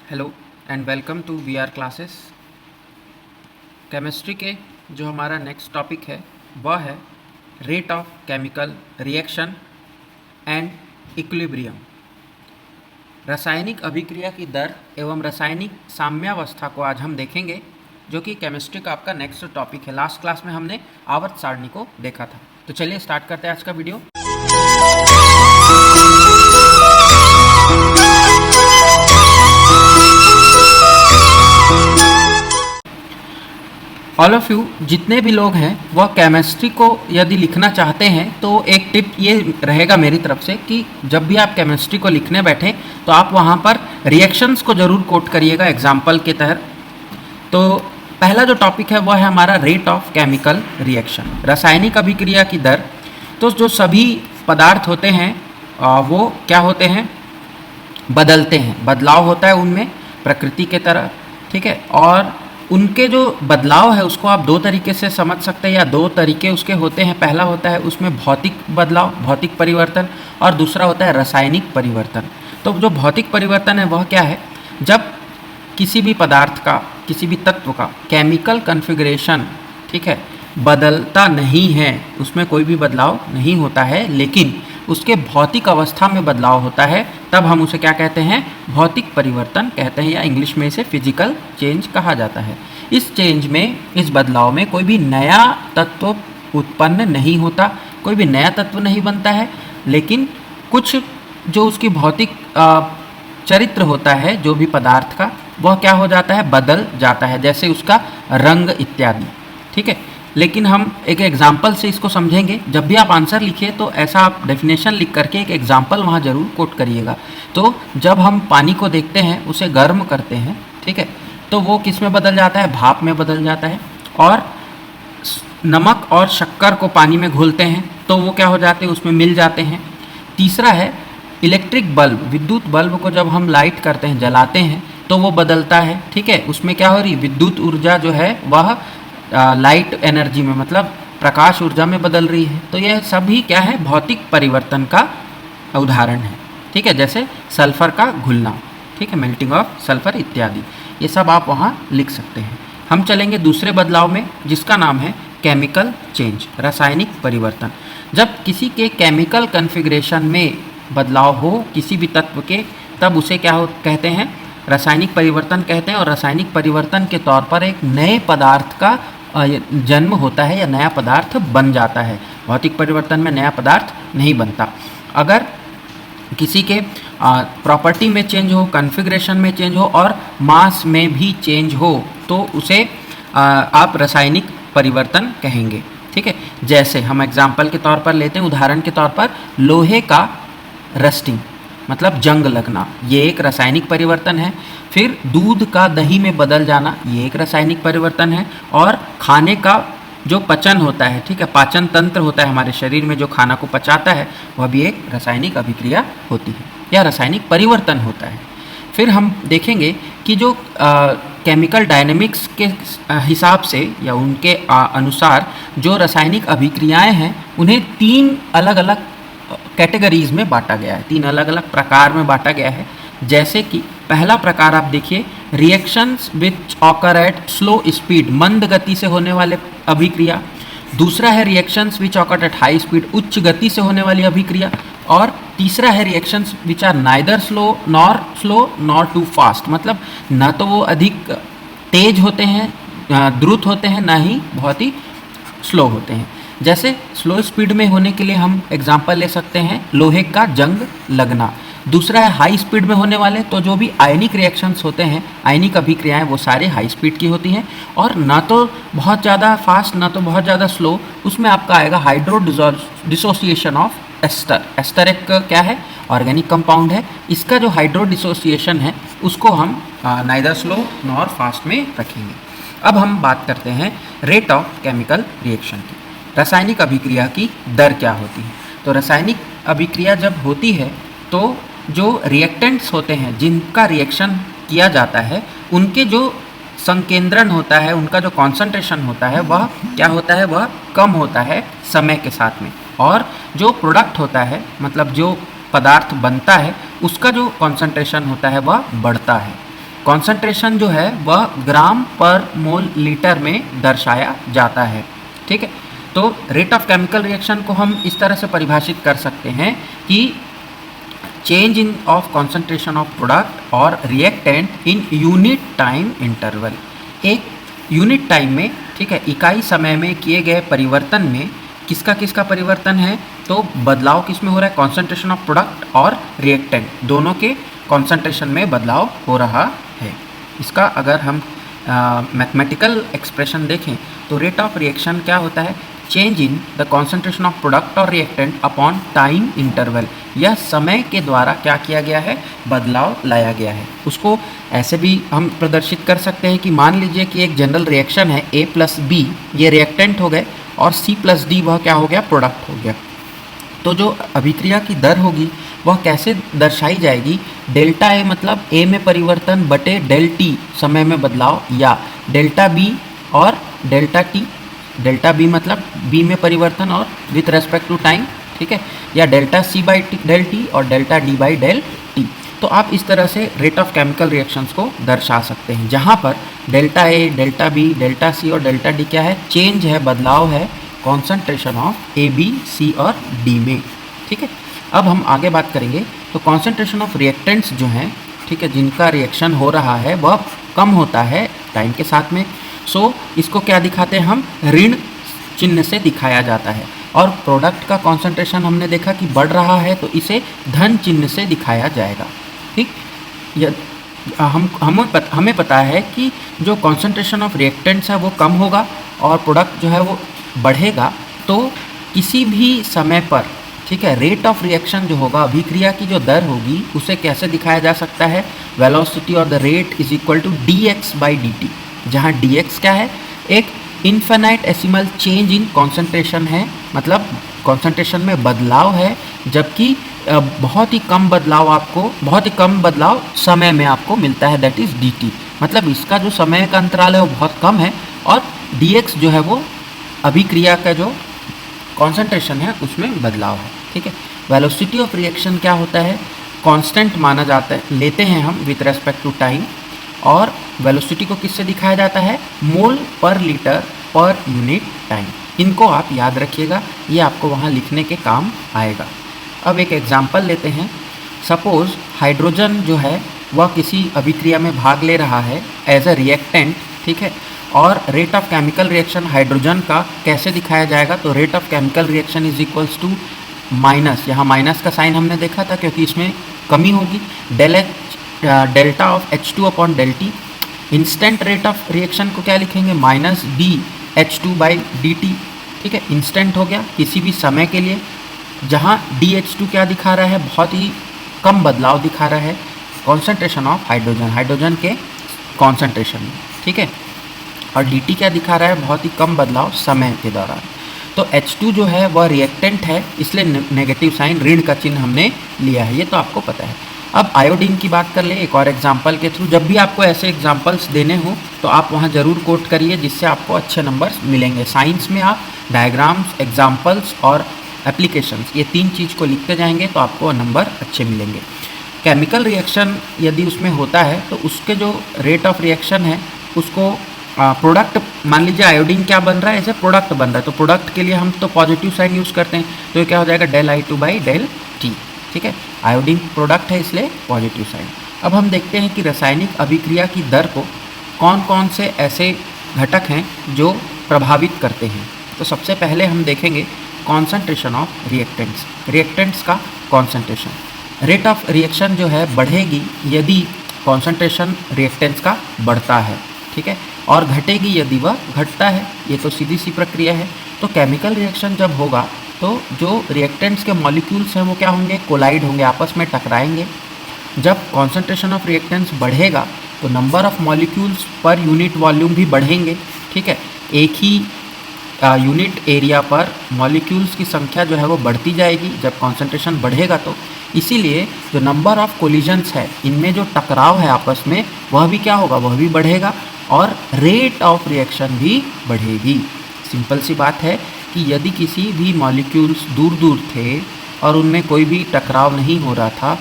Hello and welcome to we are classes. Chemistry के जो हमारा नेक्स्ट टॉपिक है वह है rate of chemical reaction and equilibrium. रासायनिक अभिक्रिया की दर एवं रासायनिक साम्यावस्था को आज हम देखेंगे, जो कि केमिस्ट्री का आपका नेक्स्ट टॉपिक है। लास्ट क्लास में हमने आवर्त सारणी को देखा था। तो चलिए स्टार्ट करते हैं आज का वीडियो। ऑल ऑफ यू जितने भी लोग हैं वह केमिस्ट्री को यदि लिखना चाहते हैं तो एक टिप ये रहेगा मेरी तरफ से कि जब भी आप केमिस्ट्री को लिखने बैठें तो आप वहाँ पर रिएक्शंस को ज़रूर कोट करिएगा एग्जाम्पल के तहत। तो पहला जो टॉपिक है वह है हमारा रेट ऑफ केमिकल रिएक्शन, रासायनिक अभिक्रिया की दर। तो जो सभी पदार्थ होते हैं वो क्या होते हैं, बदलते हैं, बदलाव होता है उनमें प्रकृति के तरह, ठीक है। और उनके जो बदलाव है उसको आप दो तरीके से समझ सकते हैं या दो तरीके उसके होते हैं। पहला होता है उसमें भौतिक बदलाव, भौतिक परिवर्तन, और दूसरा होता है रासायनिक परिवर्तन। तो जो भौतिक परिवर्तन है वह क्या है, जब किसी भी पदार्थ का, किसी भी तत्व का केमिकल कॉन्फ़िगरेशन, ठीक है, बदलता नहीं है, उसमें कोई भी बदलाव नहीं होता है, लेकिन उसके भौतिक अवस्था में बदलाव होता है, तब हम उसे क्या कहते हैं, भौतिक परिवर्तन कहते हैं, या इंग्लिश में इसे फिजिकल चेंज कहा जाता है। इस चेंज में, इस बदलाव में कोई भी नया तत्व उत्पन्न नहीं होता, कोई भी नया तत्व नहीं बनता है, लेकिन कुछ जो उसकी भौतिक चरित्र होता है जो भी पदार्थ का, वह क्या हो जाता है, बदल जाता है, जैसे उसका रंग इत्यादि, ठीक है। लेकिन हम एक एग्जाम्पल से इसको समझेंगे। जब भी आप आंसर लिखिए तो ऐसा आप डेफिनेशन लिख करके एक एग्जाम्पल वहाँ ज़रूर कोट करिएगा। तो जब हम पानी को देखते हैं, उसे गर्म करते हैं, ठीक है, तो वो किस में बदल जाता है, भाप में बदल जाता है। और नमक और शक्कर को पानी में घोलते हैं तो वो क्या हो जाते हैं, उसमें मिल जाते हैं। तीसरा है इलेक्ट्रिक बल्ब, विद्युत बल्ब को जब हम लाइट करते हैं, जलाते हैं, तो वो बदलता है, ठीक है। उसमें क्या हो रही, विद्युत ऊर्जा जो है वह लाइट एनर्जी में, मतलब प्रकाश ऊर्जा में बदल रही है। तो यह सभी क्या है, भौतिक परिवर्तन का उदाहरण है, ठीक है। जैसे सल्फर का घुलना, ठीक है, मेल्टिंग ऑफ सल्फर इत्यादि, ये सब आप वहाँ लिख सकते हैं। हम चलेंगे दूसरे बदलाव में, जिसका नाम है केमिकल चेंज, रासायनिक परिवर्तन। जब किसी के केमिकल कॉन्फ़िगरेशन में बदलाव हो किसी भी तत्व के, तब उसे क्या कहते हैं, रासायनिक परिवर्तन कहते हैं। और रासायनिक परिवर्तन के तौर पर एक नए पदार्थ का जन्म होता है या नया पदार्थ बन जाता है। भौतिक परिवर्तन में नया पदार्थ नहीं बनता। अगर किसी के प्रॉपर्टी में चेंज हो, कॉन्फ़िगरेशन में चेंज हो और मास में भी चेंज हो, तो उसे आप रासायनिक परिवर्तन कहेंगे, ठीक है। जैसे हम एग्जाम्पल के तौर पर लेते हैं, उदाहरण के तौर पर लोहे का रस्टिंग, मतलब जंग लगना, ये एक रासायनिक परिवर्तन है। फिर दूध का दही में बदल जाना, ये एक रासायनिक परिवर्तन है। और खाने का जो पचन होता है, ठीक है, पाचन तंत्र होता है हमारे शरीर में जो खाना को पचाता है, वह भी एक रासायनिक अभिक्रिया होती है या रासायनिक परिवर्तन होता है। फिर हम देखेंगे कि जो केमिकल डायनेमिक्स के हिसाब से या उनके अनुसार जो रासायनिक अभिक्रियाएं हैं, उन्हें तीन अलग अलग कैटेगरीज में बांटा गया है, तीन अलग अलग प्रकार में बांटा गया है। जैसे कि पहला प्रकार आप देखिए, reactions which occur at slow speed, मंद गति से होने वाले अभिक्रिया। दूसरा है reactions which occur at high speed, उच्च गति से होने वाली अभिक्रिया। और तीसरा है reactions which are neither slow nor too fast, मतलब ना तो वो अधिक तेज होते हैं, द्रुत होते हैं, ना ही बहुत ही स्लो होते हैं। जैसे स्लो स्पीड में होने के लिए हम एग्जांपल ले सकते हैं लोहे का जंग लगना। दूसरा है हाई स्पीड में होने वाले, तो जो भी आयनिक रिएक्शंस होते हैं, आयनिक अभिक्रियाएं, वो सारे हाई स्पीड की होती हैं। और ना तो बहुत ज़्यादा फास्ट, ना तो बहुत ज़्यादा स्लो, उसमें आपका आएगा hydro dissociation of ester. Ester एक क्या है, ऑर्गेनिक कंपाउंड है। इसका जो हाइड्रो डिसोसिएशन है उसको हम नाइदर स्लो नॉर फास्ट में रखेंगे। अब हम बात करते हैं रेट ऑफ केमिकल रिएक्शन की, रासायनिक अभिक्रिया की दर क्या होती है। तो रासायनिक अभिक्रिया जब होती है तो जो रिएक्टेंट्स होते हैं, जिनका रिएक्शन किया जाता है, उनके जो संकेंद्रण होता है, उनका जो कॉन्सेंट्रेशन होता है, वह क्या होता है, वह कम होता है समय के साथ में। और जो प्रोडक्ट होता है, मतलब जो पदार्थ बनता है, उसका जो कॉन्सेंट्रेशन होता है वह बढ़ता है। कॉन्सेंट्रेशन जो है वह ग्राम पर मोल लीटर में दर्शाया जाता है। ठीक है, तो रेट ऑफ केमिकल रिएक्शन को हम इस तरह से परिभाषित कर सकते हैं कि change in of concentration of product और reactant in unit time interval. एक यूनिट टाइम में, ठीक है, इकाई समय में किए गए परिवर्तन में किसका किसका परिवर्तन है, तो बदलाव किस में हो रहा है, कॉन्सेंट्रेशन ऑफ प्रोडक्ट और रिएक्टेंट दोनों के कॉन्सेंट्रेशन में बदलाव हो रहा है। इसका अगर हम मैथमेटिकल एक्सप्रेशन देखें तो रेट ऑफ रिएक्शन क्या होता है, change in the concentration of product और रिएक्टेंट अपॉन टाइम इंटरवल। यह समय के द्वारा क्या किया गया है, बदलाव लाया गया है। उसको ऐसे भी हम प्रदर्शित कर सकते हैं कि मान लीजिए कि एक जनरल रिएक्शन है A प्लस बी, ये रिएक्टेंट हो गए, और C प्लस डी वह क्या हो गया, प्रोडक्ट हो गया। तो जो अभिक्रिया की दर होगी वह कैसे दर्शाई जाएगी, डेल्टा ए मतलब A में परिवर्तन बटे डेल T समय में बदलाव, या डेल्टा B और डेल्टा T, डेल्टा B मतलब B में परिवर्तन और विथ रेस्पेक्ट टू टाइम, ठीक है, या delta C by del T और delta D by del T। तो आप इस तरह से रेट ऑफ केमिकल रिएक्शंस को दर्शा सकते हैं, जहाँ पर delta A, delta B, delta C और डेल्टा D क्या है, चेंज है, बदलाव है concentration of A, B, C और D में। ठीक है, अब हम आगे बात करेंगे तो कॉन्सेंट्रेशन ऑफ रिएक्टेंट्स जो हैं, ठीक है, जिनका रिएक्शन हो रहा है वह कम होता है टाइम के साथ में। सो इसको क्या दिखाते हैं हम, ऋण चिन्ह से दिखाया जाता है। और प्रोडक्ट का कॉन्सेंट्रेशन हमने देखा कि बढ़ रहा है तो इसे धन चिन्ह से दिखाया जाएगा। ठीक, हमें पता है कि जो कॉन्सेंट्रेशन ऑफ रिएक्टेंट्स है वो कम होगा और प्रोडक्ट जो है वो बढ़ेगा। तो किसी भी समय पर, ठीक है, रेट ऑफ रिएक्शन जो होगा, अभिक्रिया की जो दर होगी, उसे कैसे दिखाया जा सकता है, वेलोसिटी और the rate is equal to dx by dt, जहाँ dx क्या है, एक इन्फिनिटेसिमल चेंज इन कॉन्सेंट्रेशन है, मतलब कॉन्सेंट्रेशन में बदलाव है, जबकि बहुत ही कम बदलाव समय में आपको मिलता है, दैट इज़ dt। मतलब इसका जो समय का अंतराल है वो बहुत कम है, और dx जो है वो अभिक्रिया का जो कॉन्सेंट्रेशन है उसमें बदलाव है। ठीक है, वेलोसिटी ऑफ रिएक्शन क्या होता है, कांस्टेंट माना जाता है, लेते हैं हम विथ रेस्पेक्ट टू टाइम, और वेलोसिटी को किससे दिखाया जाता है, मोल पर लीटर पर यूनिट टाइम। इनको आप याद रखिएगा, ये आपको वहाँ लिखने के काम आएगा। अब एक एग्जांपल लेते हैं। सपोज हाइड्रोजन जो है वह किसी अभिक्रिया में भाग ले रहा है एज अ रिएक्टेंट, ठीक है, और rate of chemical reaction hydrogen का कैसे दिखाया जाएगा, तो rate of chemical reaction is equals to minus, यहाँ माइनस का साइन हमने देखा था क्योंकि इसमें कमी होगी, delta of H2 upon del T। Instant rate of reaction को क्या लिखेंगे, माइनस dH2 बाई dt। ठीक है, इंस्टेंट हो गया किसी भी समय के लिए, जहाँ dH2 क्या दिखा रहा है, बहुत ही कम बदलाव दिखा रहा है कॉन्सेंट्रेशन ऑफ हाइड्रोजन के कॉन्सेंट्रेशन में। ठीक है, और dt क्या दिखा रहा है, बहुत ही कम बदलाव समय के दौरान। तो H2 जो है वह रिएक्टेंट है, इसलिए नेगेटिव साइन, ऋण का चिन्ह हमने लिया है, ये तो आपको पता है। अब आयोडीन की बात कर ले एक और एग्जाम्पल के थ्रू। जब भी आपको ऐसे एग्जाम्पल्स देने हो तो आप वहाँ ज़रूर कोट करिए, जिससे आपको अच्छे नंबर्स मिलेंगे। साइंस में आप डायग्राम्स, एग्जाम्पल्स और एप्लीकेशंस, ये तीन चीज़ को लिखते जाएंगे तो आपको नंबर अच्छे मिलेंगे। केमिकल रिएक्शन यदि उसमें होता है तो उसके जो रेट ऑफ रिएक्शन है उसको प्रोडक्ट, मान लीजिए आयोडीन क्या बन रहा है, ऐसे प्रोडक्ट बन रहा है, तो प्रोडक्ट के लिए हम तो पॉजिटिव साइन यूज़ करते हैं, तो ये क्या हो जाएगा, del I2 by del T। ठीक है, आयोडीन प्रोडक्ट है इसलिए पॉजिटिव साइन। अब हम देखते हैं कि रासायनिक अभिक्रिया की दर को कौन कौन से ऐसे घटक हैं जो प्रभावित करते हैं। तो सबसे पहले हम देखेंगे कॉन्सेंट्रेशन ऑफ रिएक्टेंट्स का कॉन्सेंट्रेशन। रेट ऑफ रिएक्शन जो है बढ़ेगी यदि कॉन्सेंट्रेशन रिएक्टेंट्स का बढ़ता है, ठीक है, और घटेगी यदि वह घटता है, ये तो सीधी सी प्रक्रिया है। तो केमिकल रिएक्शन जब होगा तो जो रिएक्टेंट्स के मॉलिक्यूल्स हैं वो क्या होंगे, कोलाइड होंगे, आपस में टकराएंगे। जब कॉन्सेंट्रेशन ऑफ रिएक्टेंट्स बढ़ेगा तो number of molecules per unit volume भी बढ़ेंगे। ठीक है, एक ही यूनिट एरिया पर मॉलिक्यूल्स की संख्या जो है वो बढ़ती जाएगी जब कॉन्सेंट्रेशन बढ़ेगा। तो इसीलिए जो नंबर ऑफ कोलिजन्स है, इनमें जो टकराव है आपस में, वह भी क्या होगा, वह भी बढ़ेगा, और रेट ऑफ रिएक्शन भी बढ़ेगी। सिंपल सी बात है कि यदि किसी भी मॉलिक्यूल्स दूर दूर थे और उनमें कोई भी टकराव नहीं हो रहा था,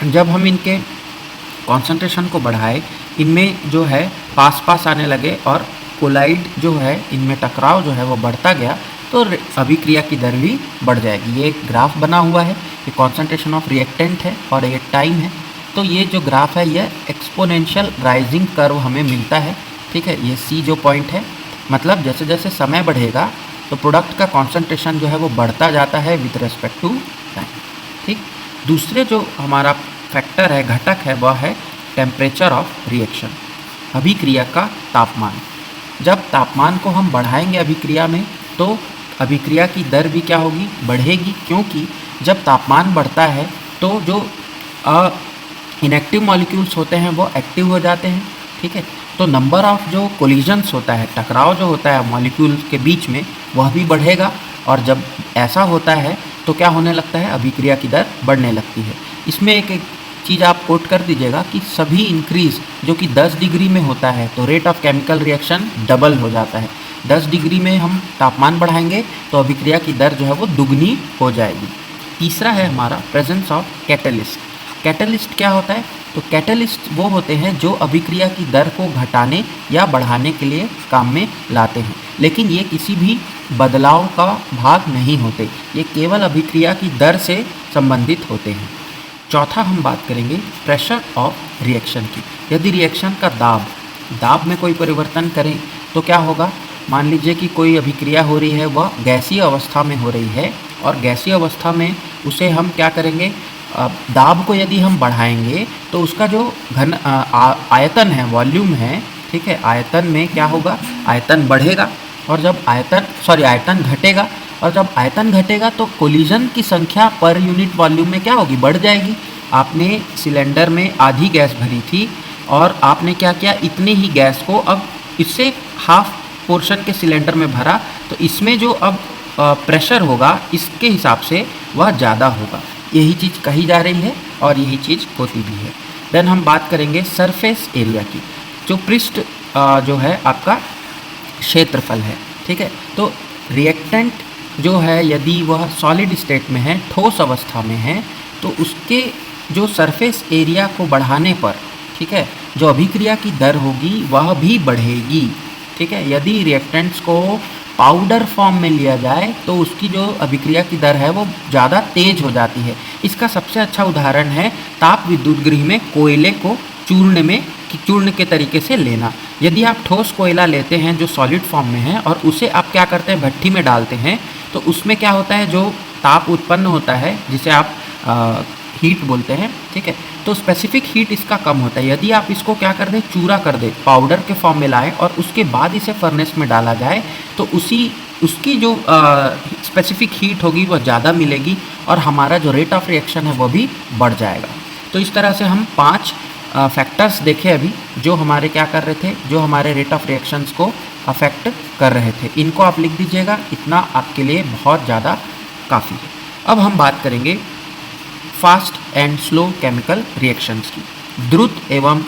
जब हम इनके कॉन्सेंट्रेशन को बढ़ाए, इनमें जो है पास पास आने लगे और कोलाइड जो है इनमें टकराव जो है वो बढ़ता गया, तो अभिक्रिया की दर भी बढ़ जाएगी। ये एक ग्राफ बना हुआ है, ये कॉन्सेंट्रेशन ऑफ रिएक्टेंट है और ये टाइम है। तो ये जो ग्राफ है ये एक्सपोनेंशियल राइजिंग कर्व हमें मिलता है, ठीक है। ये सी जो पॉइंट है, मतलब जैसे जैसे समय बढ़ेगा तो प्रोडक्ट का कॉन्सेंट्रेशन जो है वो बढ़ता जाता है विद रेस्पेक्ट टू टाइम, ठीक। दूसरे जो हमारा फैक्टर है, घटक है, वह है टेम्परेचर ऑफ रिएक्शन, अभिक्रिया का तापमान। जब तापमान को हम बढ़ाएंगे अभिक्रिया में तो अभिक्रिया की दर भी क्या होगी, बढ़ेगी, क्योंकि जब तापमान बढ़ता है तो जो इनएक्टिव मॉलिक्यूल्स होते हैं वो एक्टिव हो जाते हैं, ठीक है। तो नंबर ऑफ जो कोलिजन्स होता है, टकराव जो होता है मॉलिक्यूल्स के बीच में, वह भी बढ़ेगा। और जब ऐसा होता है तो क्या होने लगता है, अभिक्रिया की दर बढ़ने लगती है। इसमें एक चीज़ आप कोट कर दीजिएगा कि सभी इंक्रीज़ जो कि 10 डिग्री में होता है तो rate of chemical reaction double हो जाता है। 10 डिग्री में हम तापमान बढ़ाएंगे तो अभिक्रिया की दर जो है वो दुगनी हो जाएगी। तीसरा है हमारा प्रेजेंस ऑफ कैटलिस्ट। कैटलिस्ट क्या होता है, तो कैटलिस्ट वो होते हैं जो अभिक्रिया की दर को घटाने या बढ़ाने के लिए काम में लाते हैं, लेकिन ये किसी भी बदलाव का भाग नहीं होते, ये केवल अभिक्रिया की दर से संबंधित होते हैं। चौथा हम बात करेंगे प्रेशर ऑफ रिएक्शन की। यदि रिएक्शन का दाब में कोई परिवर्तन करें तो क्या होगा, मान लीजिए कि कोई अभिक्रिया हो रही है, वह गैसीय अवस्था में हो रही है और गैसीय अवस्था में उसे हम क्या करेंगे, दाब को यदि हम बढ़ाएंगे तो उसका जो आयतन है, वॉल्यूम है, ठीक है, आयतन में क्या होगा, आयतन बढ़ेगा। और जब आयतन घटेगा, और जब आयतन घटेगा तो कोलिजन की संख्या पर यूनिट वॉल्यूम में क्या होगी, बढ़ जाएगी। आपने सिलेंडर में आधी गैस भरी थी और आपने क्या किया, इतनी ही गैस को अब इससे हाफ पोर्शन के सिलेंडर में भरा, तो इसमें जो अब प्रेशर होगा इसके हिसाब से वह ज़्यादा होगा। यही चीज़ कही जा रही है और यही चीज़ होती भी है। देन हम बात करेंगे सरफेस एरिया की, जो पृष्ठ जो है आपका क्षेत्रफल है, ठीक है। तो रिएक्टेंट जो है यदि वह सॉलिड स्टेट में है, ठोस अवस्था में है, तो उसके जो सरफेस एरिया को बढ़ाने पर, ठीक है, जो अभिक्रिया की दर होगी वह भी बढ़ेगी, ठीक है। यदि रिएक्टेंट्स को पाउडर फॉर्म में लिया जाए तो उसकी जो अभिक्रिया की दर है वो ज़्यादा तेज हो जाती है। इसका सबसे अच्छा उदाहरण है ताप विद्युत गृह में कोयले को चूर्ण के तरीके से लेना। यदि आप ठोस कोयला लेते हैं जो सॉलिड फॉर्म में है और उसे आप क्या करते हैं, भट्ठी में डालते हैं, तो उसमें क्या होता है, जो ताप उत्पन्न होता है जिसे आप हीट बोलते हैं, ठीक है, तो स्पेसिफिक हीट इसका कम होता है। यदि आप इसको क्या कर दें, चूरा कर दें, पाउडर के फॉर्म में लाएं और उसके बाद इसे फर्नेस में डाला जाए तो उसकी जो स्पेसिफिक हीट होगी वह ज़्यादा मिलेगी और हमारा जो रेट ऑफ रिएक्शन है वो भी बढ़ जाएगा। तो इस तरह से हम 5 फैक्टर्स देखे अभी जो हमारे क्या कर रहे थे, जो हमारे रेट ऑफ रिएक्शंस को अफेक्ट कर रहे थे। इनको आप लिख दीजिएगा, इतना आपके लिए बहुत ज़्यादा काफ़ी है। अब हम बात करेंगे fast and slow chemical reactions की, द्रुत एवं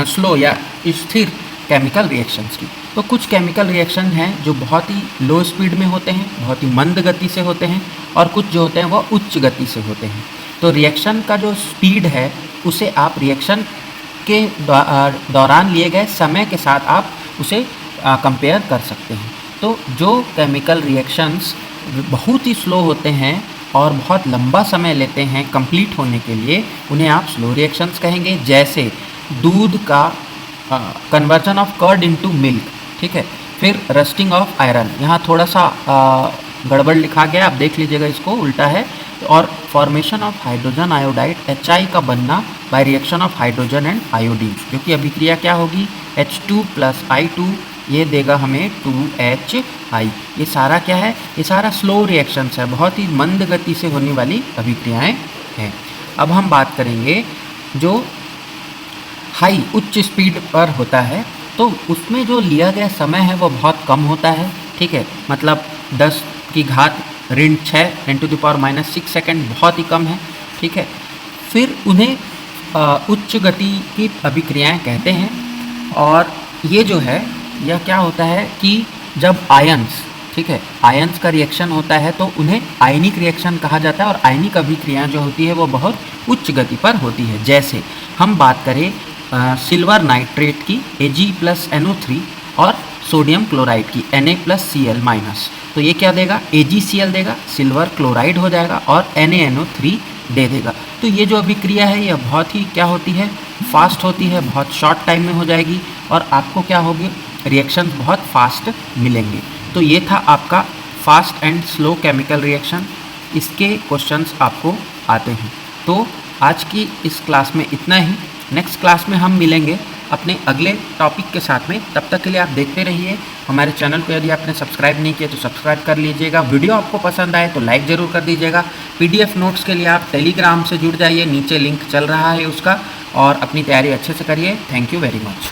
स्लो या स्थिर केमिकल रिएक्शंस की। तो कुछ केमिकल रिएक्शन हैं जो बहुत ही लो स्पीड में होते हैं, बहुत ही मंद गति से होते हैं, और कुछ जो होते हैं वह उच्च गति से होते हैं। तो रिएक्शन का जो स्पीड है उसे आप रिएक्शन के दौरान लिए गए समय के साथ आप उसे कंपेयर कर सकते हैं। तो जो केमिकल रिएक्शंस बहुत ही स्लो होते हैं और बहुत लंबा समय लेते हैं कंप्लीट होने के लिए, उन्हें आप स्लो रिएक्शंस कहेंगे। जैसे दूध का conversion of curd into milk, ठीक है, फिर रस्टिंग ऑफ आयरन, यहाँ थोड़ा सा गड़बड़ लिखा गया, आप देख लीजिएगा, इसको उल्टा है। और formation of hydrogen iodide, HI का बनना by reaction of hydrogen and iodine, जो कि अभिक्रिया क्या होगी, H2 + I2, ये देगा हमें 2HI। ये सारा क्या है, ये सारा स्लो रिएक्शंस है, बहुत ही मंद गति से होने वाली अभिक्रियाएं हैं। अब हम बात करेंगे जो हाई उच्च स्पीड पर होता है, तो उसमें जो लिया गया समय है वो बहुत कम होता है, ठीक है, मतलब 10 की घात ऋण 6 × 6 सेकेंड, बहुत ही कम है, ठीक है। फिर उन्हें उच्च गति की अभिक्रियाएं कहते हैं। और ये जो है यह क्या होता है कि जब आयंस, ठीक है, आयंस का रिएक्शन होता है तो उन्हें आयनिक रिएक्शन कहा जाता है, और आयनिक अभिक्रियाएं जो होती है वो बहुत उच्च गति पर होती है। जैसे हम बात करें सिल्वर नाइट्रेट की Ag+NO3 और सोडियम क्लोराइड की Na+Cl-, तो ये क्या देगा, AgCl देगा, सिल्वर क्लोराइड हो जाएगा और NaNO3 दे देगा। तो ये जो अभिक्रिया है यह बहुत ही क्या होती है, फास्ट होती है, बहुत शॉर्ट टाइम में हो जाएगी और आपको क्या होगी, रिएक्शन बहुत फास्ट मिलेंगे। तो ये था आपका fast and slow chemical reaction, इसके क्वेश्चंस आपको आते हैं। तो आज की इस क्लास में इतना ही। नेक्स्ट क्लास में हम मिलेंगे अपने अगले टॉपिक के साथ में। तब तक के लिए आप देखते रहिए हमारे चैनल को। यदि आपने सब्सक्राइब नहीं किया तो सब्सक्राइब कर लीजिएगा। वीडियो आपको पसंद आए तो लाइक ज़रूर कर दीजिएगा। PDF नोट्स के लिए आप टेलीग्राम से जुड़ जाइए, नीचे लिंक चल रहा है उसका, और अपनी तैयारी अच्छे से करिए। Thank you very much.